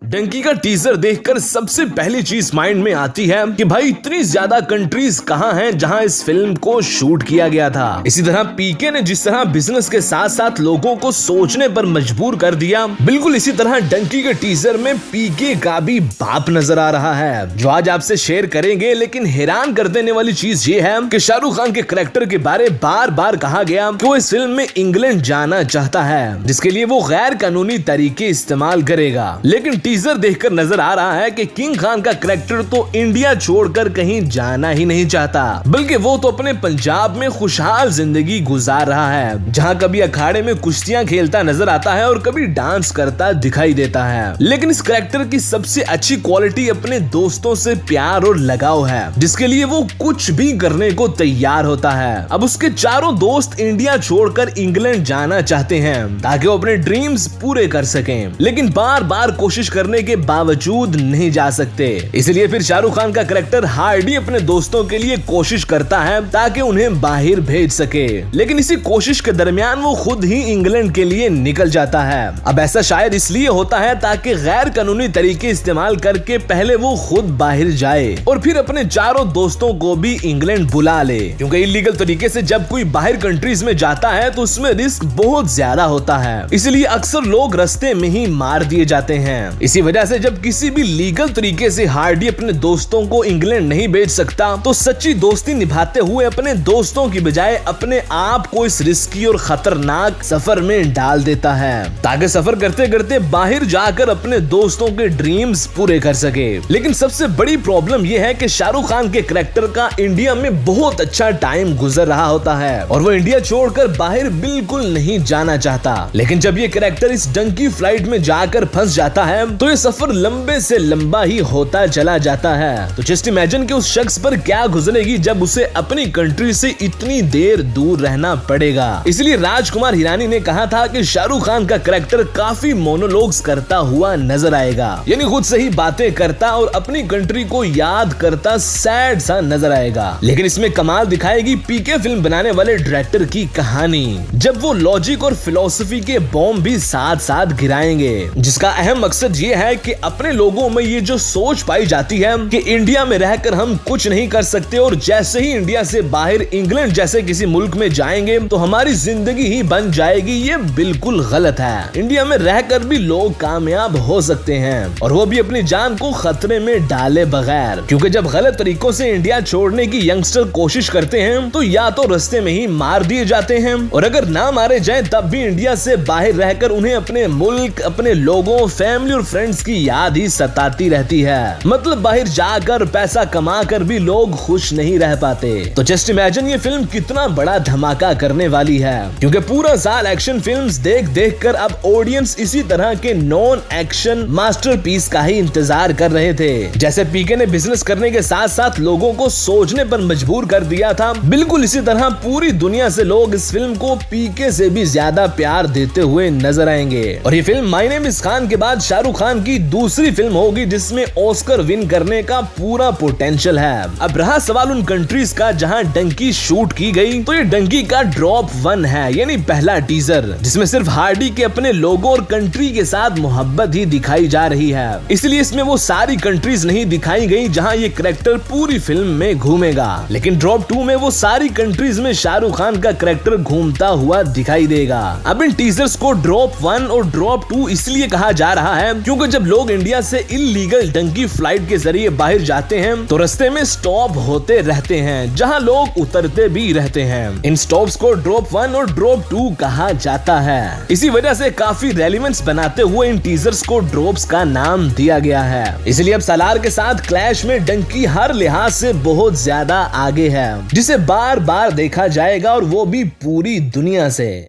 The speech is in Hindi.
डंकी का टीजर देखकर सबसे पहली चीज माइंड में आती है कि भाई इतनी ज्यादा कंट्रीज कहाँ हैं जहां इस फिल्म को शूट किया गया था। इसी तरह पीके ने जिस तरह बिजनेस के साथ साथ लोगों को सोचने पर मजबूर कर दिया, बिल्कुल इसी तरह डंकी के टीजर में पीके का भी बाप नजर आ रहा है, जो आज आपसे शेयर करेंगे। लेकिन हैरान कर देने वाली चीज ये है कि शाहरुख खान के करैक्टर के बारे बार बार कहा गया कि वो इस फिल्म में इंग्लैंड जाना चाहता है, जिसके लिए वो गैर कानूनी तरीके इस्तेमाल करेगा। लेकिन टीजर देखकर नजर आ रहा है कि किंग खान का करैक्टर तो इंडिया छोड़कर कहीं जाना ही नहीं चाहता, बल्कि वो तो अपने पंजाब में खुशहाल जिंदगी गुजार रहा है, जहां कभी अखाड़े में कुश्तियां खेलता नजर आता है और कभी डांस करता दिखाई देता है। लेकिन इस करैक्टर की सबसे अच्छी क्वालिटी अपने दोस्तों से प्यार और लगाव है, जिसके लिए वो कुछ भी करने को तैयार होता है। अब उसके चारों दोस्त इंडिया छोड़कर इंग्लैंड जाना चाहते हैं ताकि वो अपने ड्रीम्स पूरे कर सकें, लेकिन बार बार कोशिश करने के बावजूद नहीं जा सकते। इसलिए फिर शाहरुख खान का करैक्टर हार्डी अपने दोस्तों के लिए कोशिश करता है ताकि उन्हें बाहर भेज सके, लेकिन इसी कोशिश के दरमियान वो खुद ही इंग्लैंड के लिए निकल जाता है। अब ऐसा शायद इसलिए होता है ताकि गैर कानूनी तरीके इस्तेमाल करके पहले वो खुद बाहर जाए और फिर अपने चारों दोस्तों को भी इंग्लैंड बुला ले, क्योंकि इलीगल तरीके से जब कोई बाहर कंट्रीज में जाता है तो उसमें रिस्क बहुत ज्यादा होता है, इसलिए अक्सर लोग रास्ते में ही मार दिए जाते हैं। इसी वजह से जब किसी भी लीगल तरीके से हार्डी अपने दोस्तों को इंग्लैंड नहीं भेज सकता, तो सच्ची दोस्ती निभाते हुए अपने दोस्तों की बजाय अपने आप को इस रिस्की और खतरनाक सफर में डाल देता है, ताकि सफर करते करते बाहर जाकर अपने दोस्तों के ड्रीम्स पूरे कर सके। लेकिन सबसे बड़ी प्रॉब्लम यह है कि शाहरुख खान के करैक्टर का इंडिया में बहुत अच्छा टाइम गुजर रहा होता है और वो इंडिया छोड़कर बाहर बिल्कुल नहीं जाना चाहता। लेकिन जब ये करैक्टर इस डंकी फ्लाइट में जाकर फंस जाता है तो ये सफर लंबे से लंबा ही होता चला जाता है। तो जस्ट इमेजिन कि उस शख्स पर क्या गुजरेगी जब उसे अपनी कंट्री से इतनी देर दूर रहना पड़ेगा। इसलिए राजकुमार हिरानी ने कहा था कि शाहरुख खान का करैक्टर काफी मोनोलॉग्स करता हुआ नजर आएगा, यानी खुद से ही बातें करता और अपनी कंट्री को याद करता सैड सा नजर आएगा। लेकिन इसमें कमाल दिखाएगी पीके फिल्म बनाने वाले डायरेक्टर की कहानी, जब वो लॉजिक और फिलॉसफी के बॉम्ब भी साथ साथ गिराएंगे, जिसका अहम मकसद ये है कि अपने लोगों में ये जो सोच पाई जाती है कि इंडिया में रहकर हम कुछ नहीं कर सकते और जैसे ही इंडिया से बाहर इंग्लैंड जैसे किसी मुल्क में जाएंगे तो हमारी जिंदगी ही बन जाएगी, ये बिल्कुल गलत है। इंडिया में रहकर भी लोग कामयाब हो सकते हैं और वो भी अपनी जान को खतरे में डाले बगैर, क्योंकि जब गलत तरीकों से इंडिया छोड़ने की यंगस्टर कोशिश करते हैं तो या तो रास्ते में ही मार दिए जाते हैं, और अगर ना मारे जाए तब भी इंडिया से बाहर रहकर उन्हें अपने मुल्क, अपने लोगों, फैमिली और फ्रेंड्स की याद ही सताती रहती है। मतलब बाहर जाकर पैसा कमाकर भी लोग खुश नहीं रह पाते। तो जस्ट इमेजिन ये फिल्म कितना बड़ा धमाका करने वाली है, क्योंकि पूरा साल एक्शन फिल्म्स देख देख कर अब ऑडियंस इसी तरह के नॉन एक्शन मास्टरपीस का ही इंतजार कर रहे थे। जैसे पीके ने बिजनेस करने के साथ साथ लोगों को सोचने पर मजबूर कर दिया था, बिल्कुल इसी तरह पूरी दुनिया से लोग इस फिल्म को पीके से भी ज्यादा प्यार देते हुए नजर आएंगे। और ये film my name is Khan के बाद शाहरुख खान की दूसरी फिल्म होगी जिसमें ऑस्कर विन करने का पूरा पोटेंशियल है। अब रहा सवाल उन कंट्रीज का जहां डंकी शूट की गई, तो ये डंकी का ड्रॉप 1 है, यानी पहला टीजर, जिसमें सिर्फ हार्डी के अपने लोगों और कंट्री के साथ मोहब्बत ही दिखाई जा रही है। इसलिए इसमें वो सारी कंट्रीज नहीं दिखाई गई जहां ये करैक्टर पूरी फिल्म में घूमेगा। लेकिन ड्रॉप 2 में वो सारी कंट्रीज में शाहरुख खान का करैक्टर घूमता हुआ दिखाई देगा। अब इन टीजर्स को ड्रॉप 1 और ड्रॉप 2 इसलिए कहा जा रहा है क्योंकि जब लोग इंडिया से इल्लीगल डंकी फ्लाइट के जरिए बाहर जाते हैं तो रास्ते में स्टॉप होते रहते हैं जहां लोग उतरते भी रहते हैं। इन स्टॉप्स को ड्रॉप 1 और ड्रॉप 2 कहा जाता है। इसी वजह से काफी रेलेवेंस बनाते हुए इन टीजर्स को ड्रॉप्स का नाम दिया गया है। इसलिए अब सालार के साथ क्लैश में डंकी हर लिहाज से बहुत ज्यादा आगे है, जिसे बार बार देखा जाएगा और वो भी पूरी दुनिया से।